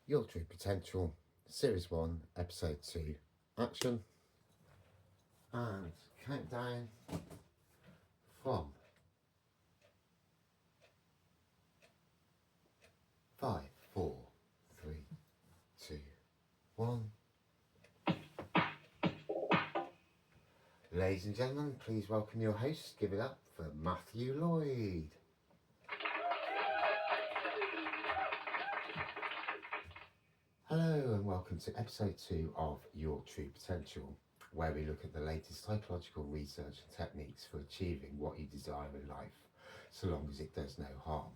Your True Potential, Series 1, Episode 2, Action, and countdown from 5, 4, 3, 2, 1. Ladies and gentlemen, please welcome your host. Give it up for Matthew Lloyd. Hello and welcome to Episode 2 of Your True Potential, where we look at the latest psychological research and techniques for achieving what you desire in life, so long as it does no harm.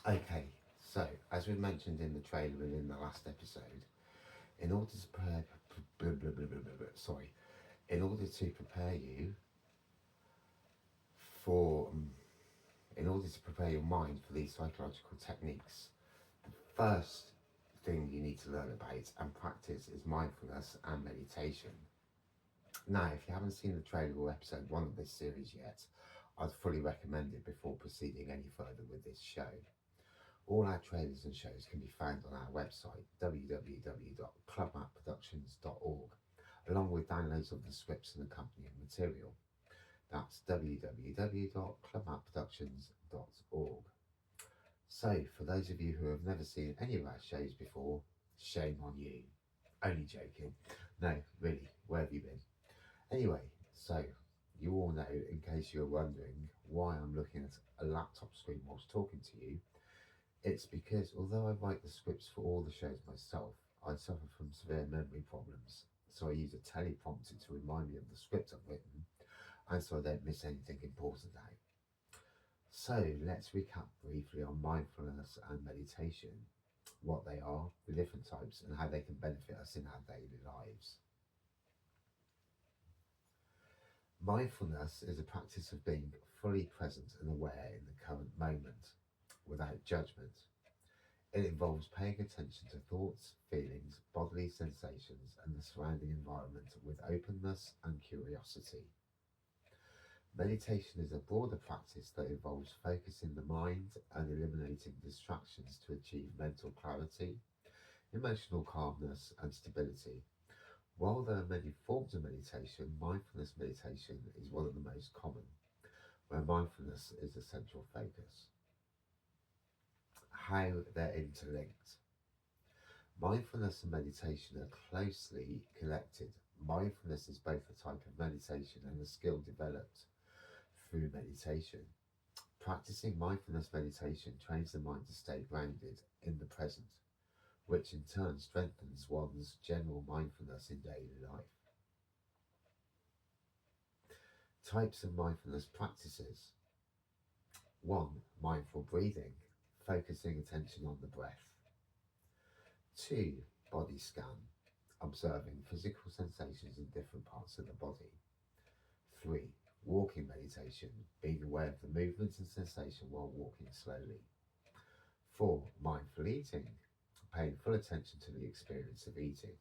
Okay, so as we mentioned in the trailer and in the last episode, in order to prepare you for, in order to prepare your mind for these psychological techniques, the first thing you need to learn about and practice is mindfulness and meditation. Now, if you haven't seen the trailer or episode 1 of this series yet, I'd fully recommend it before proceeding any further with this show. All our trailers and shows can be found on our website, www.clubmapproductions.org, along with downloads of the scripts and accompanying material. That's www.clubmapproductions.org. So, for those of you who have never seen any of our shows before, shame on you. Only joking. No, really, where have you been? Anyway, so you all know, in case you're wondering why I'm looking at a laptop screen whilst talking to you, it's because although I write the scripts for all the shows myself, I suffer from severe memory problems, so I use a teleprompter to remind me of the script I've written, and so I don't miss anything important out. So let's recap briefly on mindfulness and meditation, what they are, the different types, and how they can benefit us in our daily lives. Mindfulness is a practice of being fully present and aware in the current moment, without judgment. It involves paying attention to thoughts, feelings, bodily sensations, and the surrounding environment with openness and curiosity. Meditation is a broader practice that involves focusing the mind and eliminating distractions to achieve mental clarity, emotional calmness, and stability. While there are many forms of meditation, mindfulness meditation is one of the most common, where mindfulness is a central focus. How they're interlinked. Mindfulness and meditation are closely connected. Mindfulness is both a type of meditation and a skill developed through meditation. Practicing mindfulness meditation trains the mind to stay grounded in the present, which in turn strengthens one's general mindfulness in daily life. Types of mindfulness practices. 1. Mindful breathing, focusing attention on the breath. 2. Body scan, observing physical sensations in different parts of the body. 3. Walking meditation, being aware of the movement and sensation while walking slowly. 4. Mindful eating, paying full attention to the experience of eating.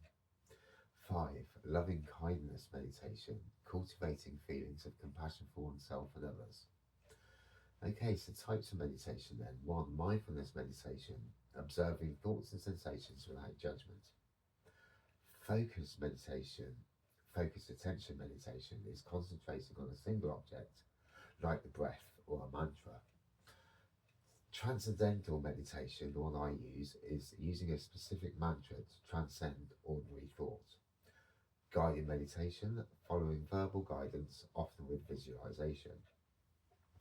5. Loving kindness meditation, cultivating feelings of compassion for oneself and others. Okay, so types of meditation then. 1. Mindfulness meditation, observing thoughts and sensations without judgment. Focused meditation, focused attention meditation, is concentrating on a single object, like the breath or a mantra. Transcendental meditation, the one I use, is using a specific mantra to transcend ordinary thought. Guided meditation, following verbal guidance, often with visualization.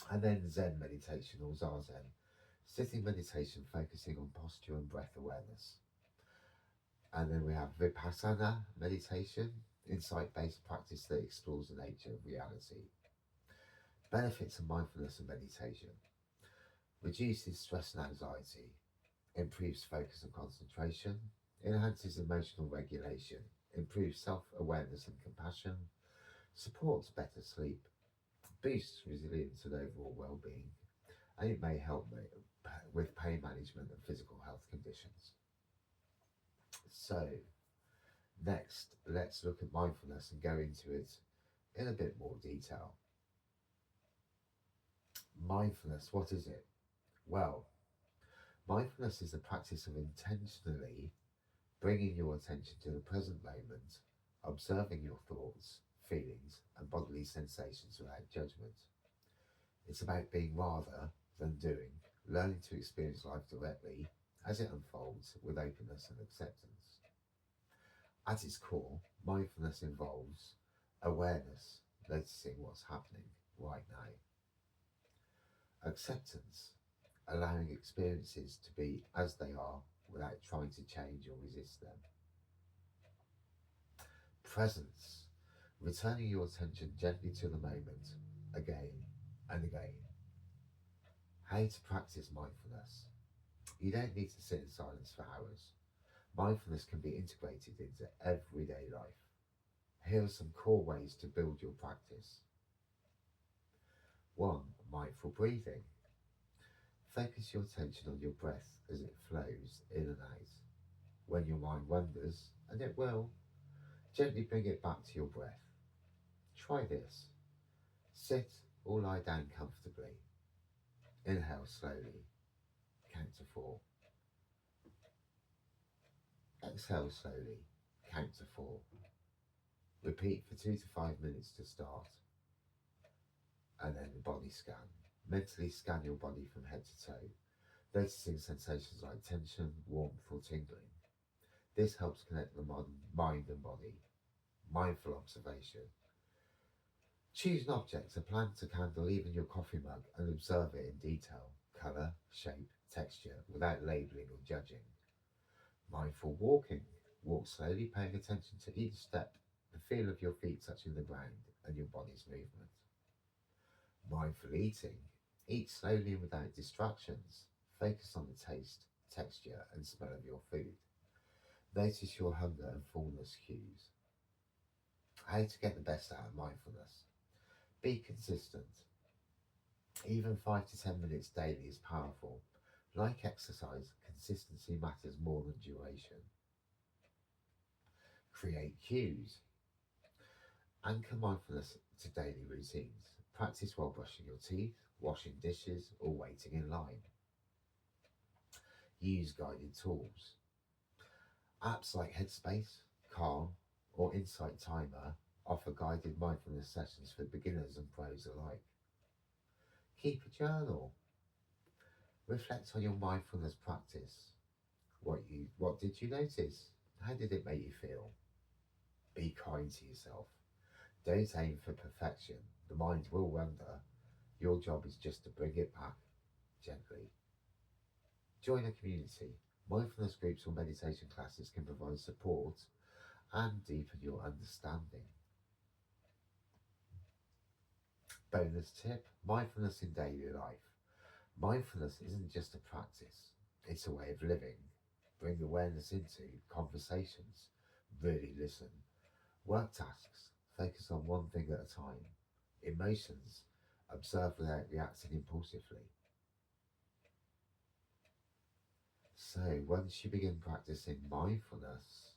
And then Zen meditation or Zazen, sitting meditation focusing on posture and breath awareness. And then we have Vipassana meditation, insight-based practice that explores the nature of reality. Benefits of mindfulness and meditation. Reduces stress and anxiety, improves focus and concentration, enhances emotional regulation, improves self-awareness and compassion, supports better sleep, boosts resilience and overall well-being, and it may help with pain management and physical health conditions. So, next, let's look at mindfulness and go into it in a bit more detail. Mindfulness, what is it? Well, Mindfulness is the practice of intentionally bringing your attention to the present moment, observing your thoughts, feelings, and bodily sensations without judgment. It's about being rather than doing, learning to experience life directly as it unfolds with openness and acceptance. At its core, mindfulness involves awareness, noticing what's happening right now, acceptance, allowing experiences to be as they are without trying to change or resist them, presence, returning your attention gently to the moment again and again. How to practice mindfulness. You don't need to sit in silence for hours. Mindfulness can be integrated into everyday life. Here are some core ways to build your practice. 1. Mindful breathing. Focus your attention on your breath as it flows in and out. When your mind wanders, and it will, gently bring it back to your breath. Try this. Sit or lie down comfortably. Inhale slowly. Count to 4. Exhale slowly. Count to 4. Repeat for 2 to 5 minutes to start. And then the body scan. Mentally scan your body from head to toe, noticing sensations like tension, warmth, or tingling. This helps connect the mind and body. Mindful observation. Choose an object, a plant, a candle, even your coffee mug, and observe it in detail, colour, shape, texture, without labelling or judging. Mindful walking. Walk slowly, paying attention to each step, the feel of your feet touching the ground, and your body's movement. Mindful eating. Eat slowly and without distractions. Focus on the taste, texture, and smell of your food. Notice your hunger and fullness cues. How to get the best out of mindfulness. Be consistent. Even 5 to 10 minutes daily is powerful. Like exercise, consistency matters more than duration. Create cues. Anchor mindfulness to daily routines. Practice while brushing your teeth, washing dishes, or waiting in line. Use guided tools. Apps like Headspace, Calm, or Insight Timer offer guided mindfulness sessions for beginners and pros alike. Keep a journal. Reflect on your mindfulness practice. What did you notice? How did it make you feel? Be kind to yourself. Don't aim for perfection. The mind will wander. Your job is just to bring it back gently. Join a community. Mindfulness groups or meditation classes can provide support and deepen your understanding. Bonus tip, mindfulness in daily life. Mindfulness isn't just a practice, it's a way of living. Bring awareness into conversations. Really listen. Work tasks. Focus on one thing at a time. Emotions. Observe without reacting impulsively. So, once you begin practicing mindfulness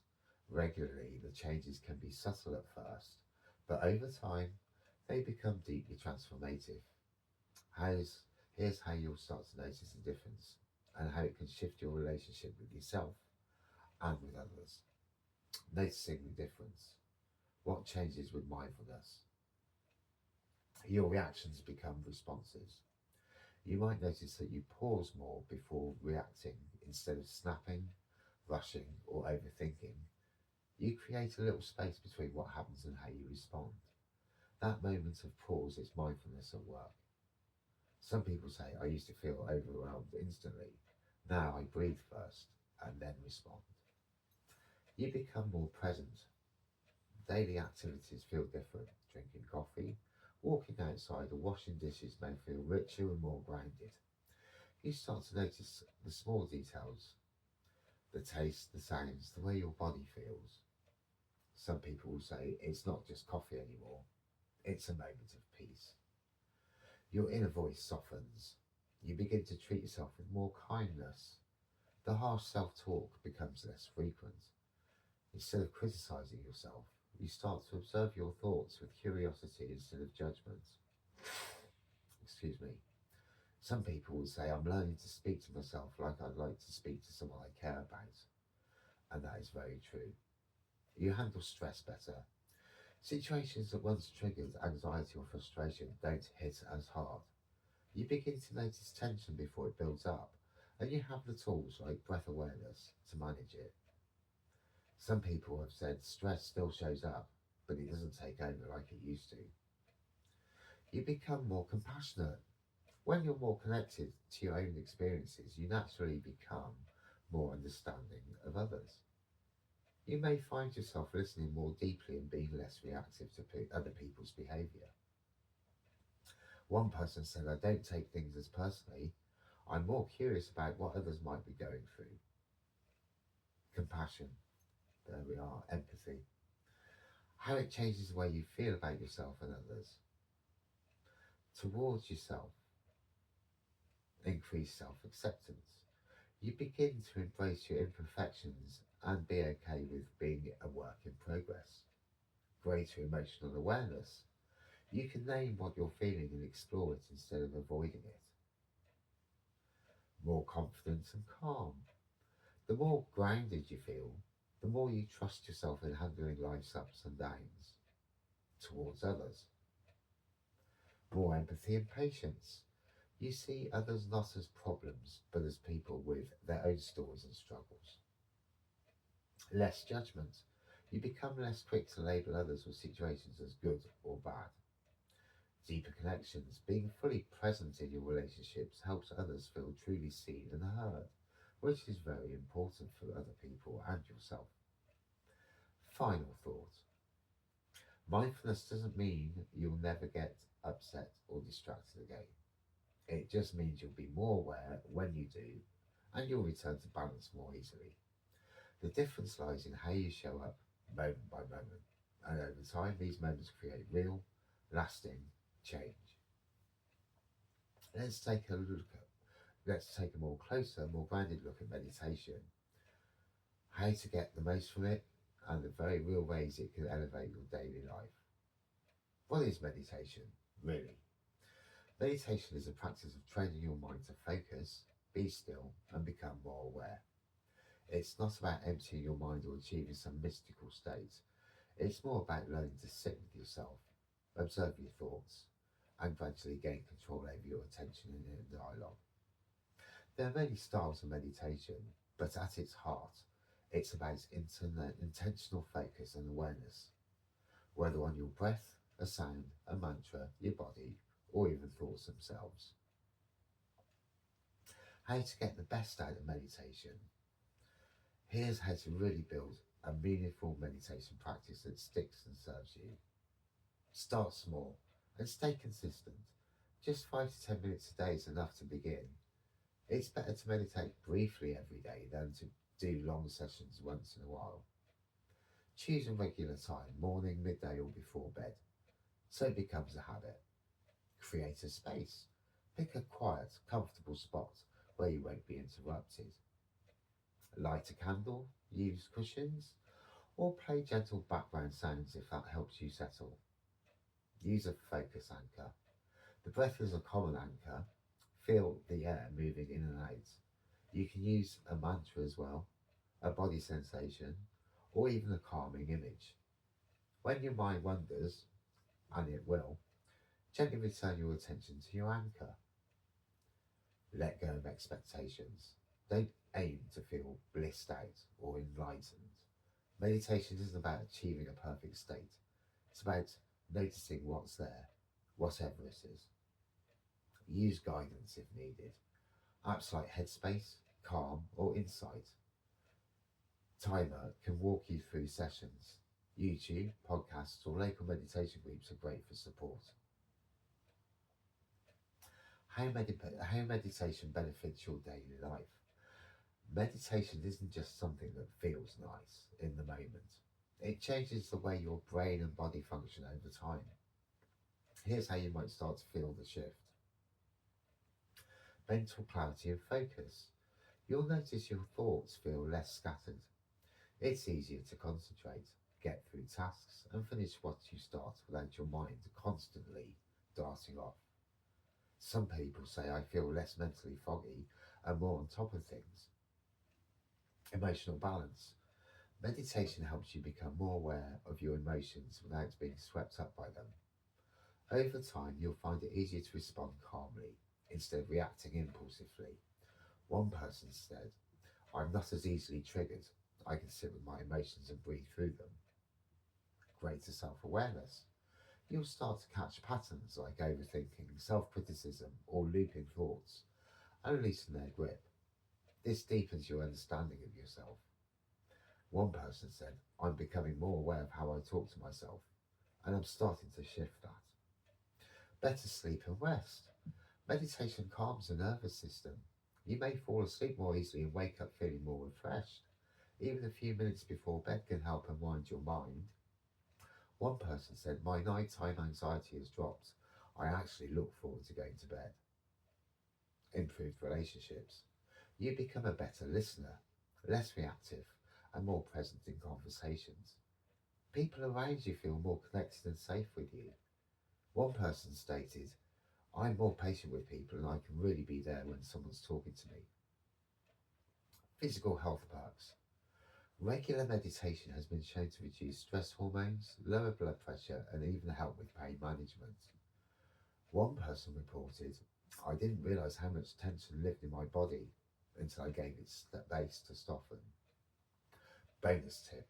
regularly, the changes can be subtle at first, but over time, they become deeply transformative. How's, Here's how you'll start to notice the difference and how it can shift your relationship with yourself and with others. Noticing the difference. What changes with mindfulness? Your reactions become responses. You might notice that you pause more before reacting instead of snapping, rushing, or overthinking. You create a little space between what happens and how you respond. That moment of pause is mindfulness at work. Some people say, I used to feel overwhelmed instantly. Now I breathe first and then respond. You become more present. Daily activities feel different. Drinking coffee, walking outside, or washing dishes may feel richer and more grounded. You start to notice the small details, the taste, the sounds, the way your body feels. Some people will say it's not just coffee anymore, it's a moment of peace. Your inner voice softens. You begin to treat yourself with more kindness. The harsh self-talk becomes less frequent. Instead of criticizing yourself, you start to observe your thoughts with curiosity instead of judgment. Excuse me. Some people will say, I'm learning to speak to myself like I'd like to speak to someone I care about. And that is very true. You handle stress better. Situations that once triggered anxiety or frustration don't hit as hard. You begin to notice tension before it builds up, and you have the tools like breath awareness to manage it. Some people have said stress still shows up, but it doesn't take over like it used to. You become more compassionate. When you're more connected to your own experiences, you naturally become more understanding of others. You may find yourself listening more deeply and being less reactive to other people's behaviour. One person said, I don't take things as personally, I'm more curious about what others might be going through. Compassion, there we are, empathy. How it changes the way you feel about yourself and others. Towards yourself, increase self acceptance. You begin to embrace your imperfections and be okay with being a work in progress. Greater emotional awareness. You can name what you're feeling and explore it instead of avoiding it. More confidence and calm. The more grounded you feel, the more you trust yourself in handling life's ups and downs towards others. More empathy and patience. You see others not as problems, but as people with their own stories and struggles. Less judgment. You become less quick to label others or situations as good or bad. Deeper connections. Being fully present in your relationships helps others feel truly seen and heard, which is very important for other people and yourself. Final thought. Mindfulness doesn't mean you'll never get upset or distracted again. It just means you'll be more aware when you do, and you'll return to balance more easily. The difference lies in how you show up moment by moment, and over time, these moments create real, lasting change. Let's take a look at, let's take a more closer, more grounded look at meditation, how to get the most from it, and the very real ways it can elevate your daily life. What is meditation, really? Meditation is a practice of training your mind to focus, be still, and become more aware. It's not about emptying your mind or achieving some mystical state. It's more about learning to sit with yourself, observe your thoughts, and gradually gain control over your attention and inner dialogue. There are many styles of meditation, but at its heart, it's about intentional focus and awareness, whether on your breath, a sound, a mantra, your body, or even thoughts themselves. How to get the best out of meditation. Here's how to really build a meaningful meditation practice that sticks and serves you. Start small and stay consistent. Just 5 to 10 minutes a day is enough to begin. It's better to meditate briefly every day than to do long sessions once in a while. Choose a regular time, morning, midday, or before bed, so it becomes a habit. Create a space. Pick a quiet, comfortable spot where you won't be interrupted. Light a candle, use cushions, or play gentle background sounds if that helps you settle. Use a focus anchor. The breath is a common anchor. Feel the air moving in and out. You can use a mantra as well, a body sensation, or even a calming image. When your mind wanders, and it will, gently return your attention to your anchor. Let go of expectations. Don't aim to feel blissed out or enlightened. Meditation isn't about achieving a perfect state. It's about noticing what's there, whatever it is. Use guidance if needed. Apps like Headspace, Calm, or Insight Timer can walk you through sessions. YouTube, podcasts, or local meditation groups are great for support. How meditation benefits your daily life. Meditation isn't just something that feels nice in the moment. It changes the way your brain and body function over time. Here's how you might start to feel the shift. Mental clarity and focus. You'll notice your thoughts feel less scattered. It's easier to concentrate, get through tasks, and finish what you start without your mind constantly darting off. Some people say I feel less mentally foggy and more on top of things. Emotional balance. Meditation helps you become more aware of your emotions without being swept up by them. Over time, you'll find it easier to respond calmly instead of reacting impulsively. One person said, I'm not as easily triggered. I can sit with my emotions and breathe through them. Greater self awareness. You'll start to catch patterns like overthinking, self criticism, or looping thoughts and loosen their grip. This deepens your understanding of yourself. One person said, I'm becoming more aware of how I talk to myself, and I'm starting to shift that. Better sleep and rest. Meditation calms the nervous system. You may fall asleep more easily and wake up feeling more refreshed. Even a few minutes before bed can help unwind your mind. One person said, my nighttime anxiety has dropped. I actually look forward to going to bed. Improved relationships. You become a better listener, less reactive, and more present in conversations. People around you feel more connected and safe with you. One person stated, I'm more patient with people and I can really be there when someone's talking to me. Physical health perks. Regular meditation has been shown to reduce stress hormones, lower blood pressure, and even help with pain management. One person reported, I didn't realise how much tension lived in my body until I gave it space to soften. Bonus tip.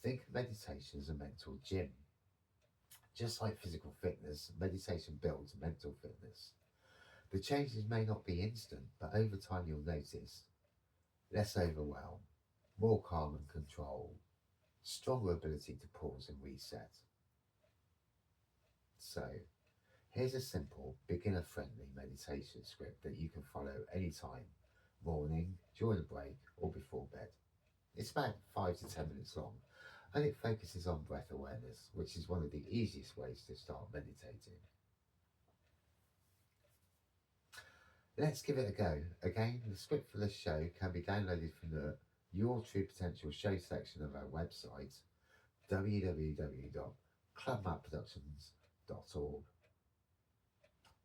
Think of meditation as a mental gym. Just like physical fitness, meditation builds mental fitness. The changes may not be instant, but over time you'll notice less overwhelm, more calm and control, stronger ability to pause and reset. So, here's a simple, beginner friendly meditation script that you can follow anytime, morning, during a break, or before bed. It's about 5 to 10 minutes long, and it focuses on breath awareness, which is one of the easiest ways to start meditating. Let's give it a go. Again, the script for this show can be downloaded from the Your True Potential show section of our website, www.clubmapproductions.org.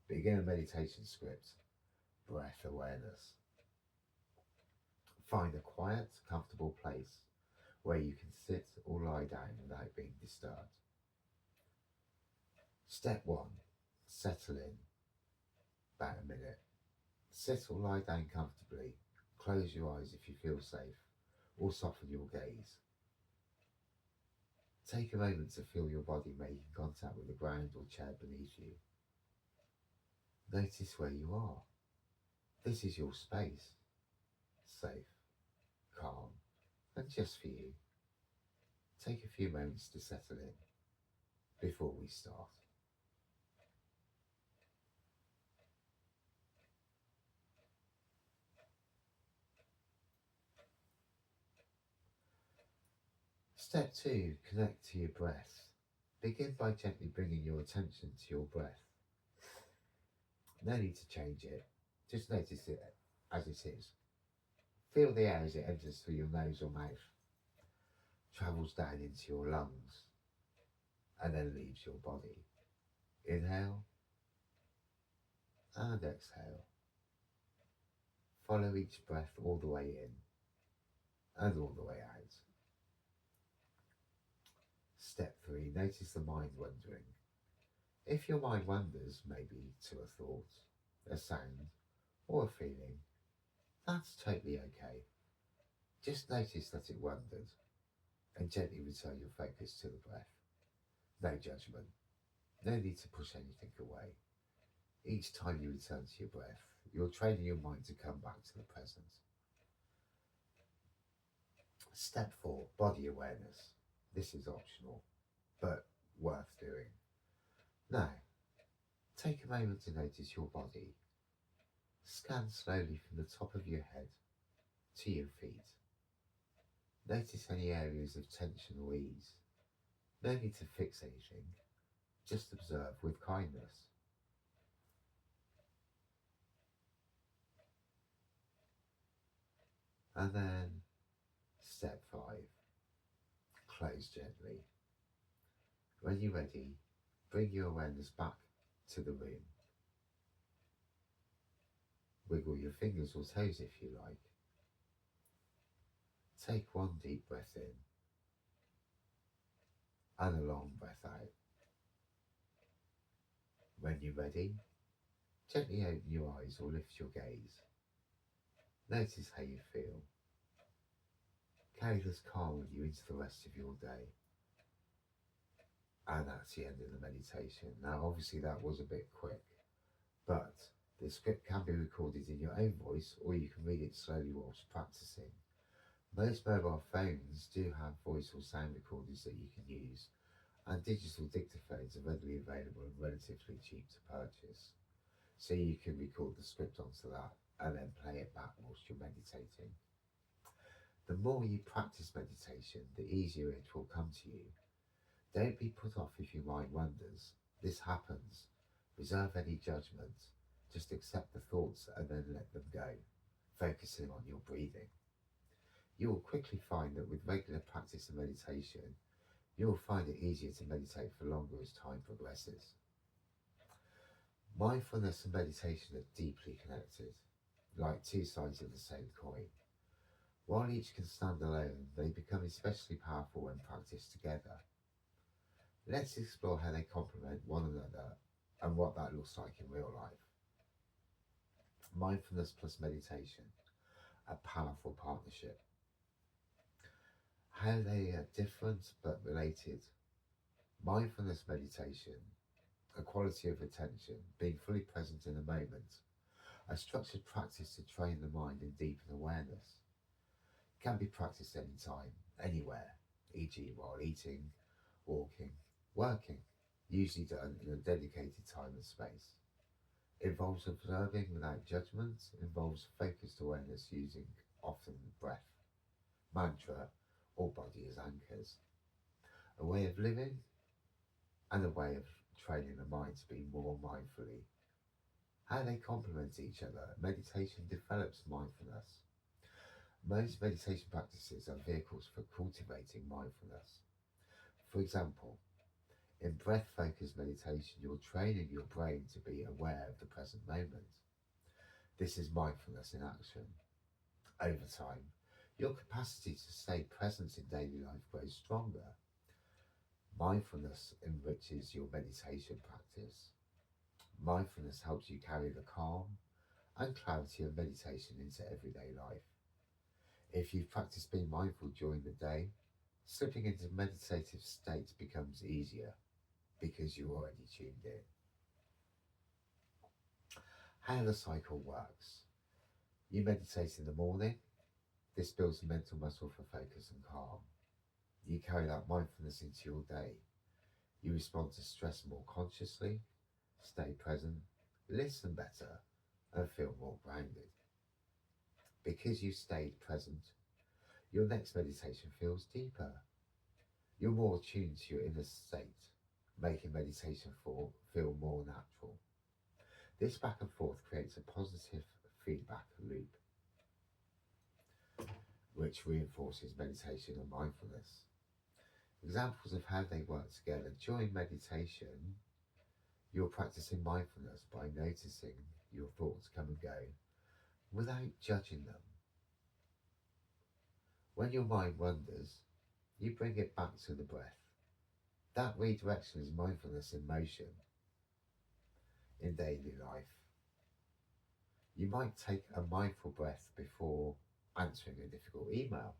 Beginner meditation script, breath awareness. Find a quiet, comfortable place where you can sit or lie down without being disturbed. Step 1. Settle in. About a minute. Sit or lie down comfortably. Close your eyes if you feel safe, or soften your gaze. Take a moment to feel your body making contact with the ground or chair beneath you. Notice where you are. This is your space. Safe, calm, and just for you. Take a few moments to settle in before we start. Step 2. Connect to your breath. Begin by gently bringing your attention to your breath. No need to change it. Just notice it as it is. Feel the air as it enters through your nose or mouth, travels down into your lungs, and then leaves your body. Inhale and exhale. Follow each breath all the way in and all the way out. Step 3. Notice the mind wandering. If your mind wanders, maybe to a thought, a sound, or a feeling, that's totally okay. Just notice that it wandered and gently return your focus to the breath. No judgment. No need to push anything away. Each time you return to your breath, you're training your mind to come back to the present. Step 4. Body awareness. This is optional, but worth doing. Now, take a moment to notice your body. Scan slowly from the top of your head to your feet. Notice any areas of tension or ease. No need to fix anything, just observe with kindness. And then, step 5. Close gently. When you're ready, bring your awareness back to the room. Wiggle your fingers or toes if you like. Take one deep breath in and a long breath out. When you're ready, gently open your eyes or lift your gaze. Notice how you feel. Carry this calm with you into the rest of your day. And that's the end of the meditation. Now, obviously, that was a bit quick, but the script can be recorded in your own voice, or you can read it slowly whilst practicing. Most mobile phones do have voice or sound recorders that you can use, and digital dictaphones are readily available and relatively cheap to purchase. So you can record the script onto that and then play it back whilst you're meditating. The more you practice meditation, the easier it will come to you. Don't be put off if your mind wanders. This happens. Reserve any judgment. Just accept the thoughts and then let them go, focusing on your breathing. You will quickly find that with regular practice and meditation, you will find it easier to meditate for longer as time progresses. Mindfulness and meditation are deeply connected, like two sides of the same coin. While each can stand alone, they become especially powerful when practiced together. Let's explore how they complement one another and what that looks like in real life. Mindfulness plus meditation, a powerful partnership. How they are different but related. Mindfulness meditation, a quality of attention, being fully present in the moment, a structured practice to train the mind and deepen awareness. Can be practiced anytime, anywhere, e.g. while eating, walking, working, usually done in a dedicated time and space. Involves observing without judgment, involves focused awareness using often breath, mantra, or body as anchors. A way of living and a way of training the mind to be more mindfully. How they complement each other. Meditation develops mindfulness. Most meditation practices are vehicles for cultivating mindfulness. For example, in breath-focused meditation, you're training your brain to be aware of the present moment. This is mindfulness in action. Over time, your capacity to stay present in daily life grows stronger. Mindfulness enriches your meditation practice. Mindfulness helps you carry the calm and clarity of meditation into everyday life. If you've practiced being mindful during the day, slipping into meditative state becomes easier because you're already tuned in. How the cycle works. You meditate in the morning. This builds the mental muscle for focus and calm. You carry that mindfulness into your day. You respond to stress more consciously, stay present, listen better, and feel more grounded. Because you stayed present, your next meditation feels deeper. You're more attuned to your inner state, making meditation feel more natural. This back and forth creates a positive feedback loop, which reinforces meditation and mindfulness. Examples of how they work together. During meditation, you're practicing mindfulness by noticing your thoughts come and go without judging them. When your mind wanders, you bring it back to the breath. That redirection is mindfulness in motion. In daily life, you might take a mindful breath before answering a difficult email,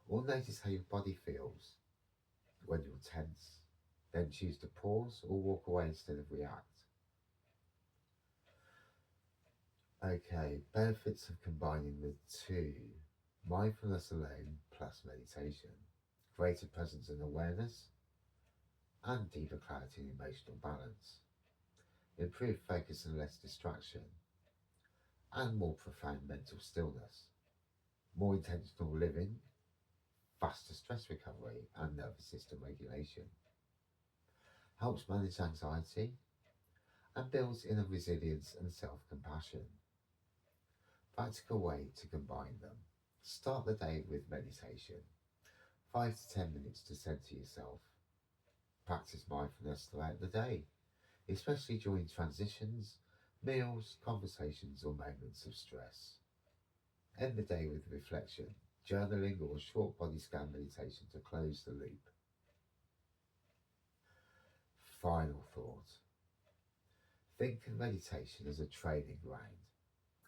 or notice how your body feels when you're tense, then choose to pause or walk away instead of react. Okay, benefits of combining the two. Mindfulness alone plus meditation. Greater presence and awareness, and deeper clarity and emotional balance. Improved focus and less distraction, and more profound mental stillness. More intentional living, faster stress recovery and nervous system regulation. Helps manage anxiety and builds inner resilience and self-compassion. Practical way to combine them. Start the day with meditation. 5 to 10 minutes to center yourself. Practice mindfulness throughout the day, especially during transitions, meals, conversations, or moments of stress. End the day with reflection, journaling, or a short body scan meditation to close the loop. Final thought. Think of meditation as a training ground,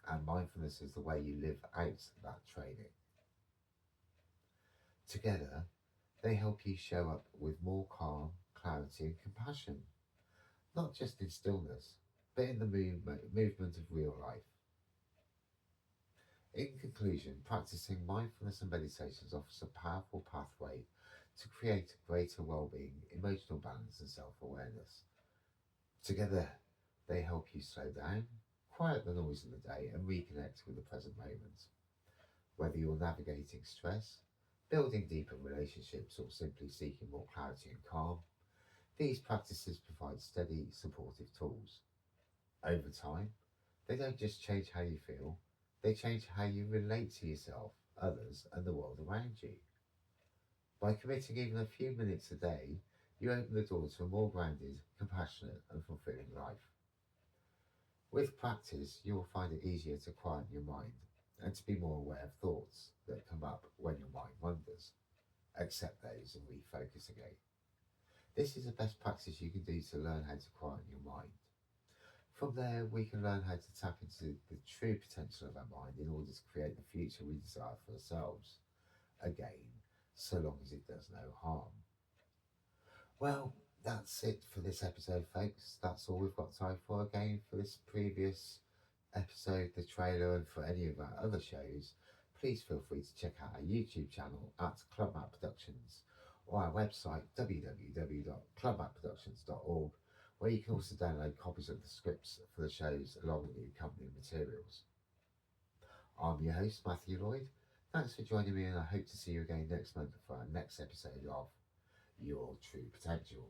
and mindfulness is the way you live out that training. Together, they help you show up with more calm, clarity, and compassion, not just in stillness, but in the movement of real life. In conclusion, practicing mindfulness and meditations offers a powerful pathway to create greater well-being, emotional balance, and self-awareness. Together, they help you slow down, quiet the noise of the day, and reconnect with the present moment. Whether you're navigating stress, building deeper relationships, or simply seeking more clarity and calm, these practices provide steady, supportive tools. Over time, they don't just change how you feel, they change how you relate to yourself, others, and the world around you. By committing even a few minutes a day, you open the door to a more grounded, compassionate, and fulfilling life. With practice, you will find it easier to quieten your mind and to be more aware of thoughts that come up when your mind wanders. Accept those and refocus again. This is the best practice you can do to learn how to quieten your mind. From there, we can learn how to tap into the true potential of our mind in order to create the future we desire for ourselves. Again, so long as it does no harm. Well, that's it for this episode, folks. That's all we've got time for. Again, for this previous episode, the trailer, and for any of our other shows, please feel free to check out our YouTube channel at Club Map Productions or our website www.clubmapproductions.org, where you can also download copies of the scripts for the shows along with the accompanying materials. I'm your host, Matthew Lloyd. Thanks for joining me, and I hope to see you again next month for our next episode of Your True Potential.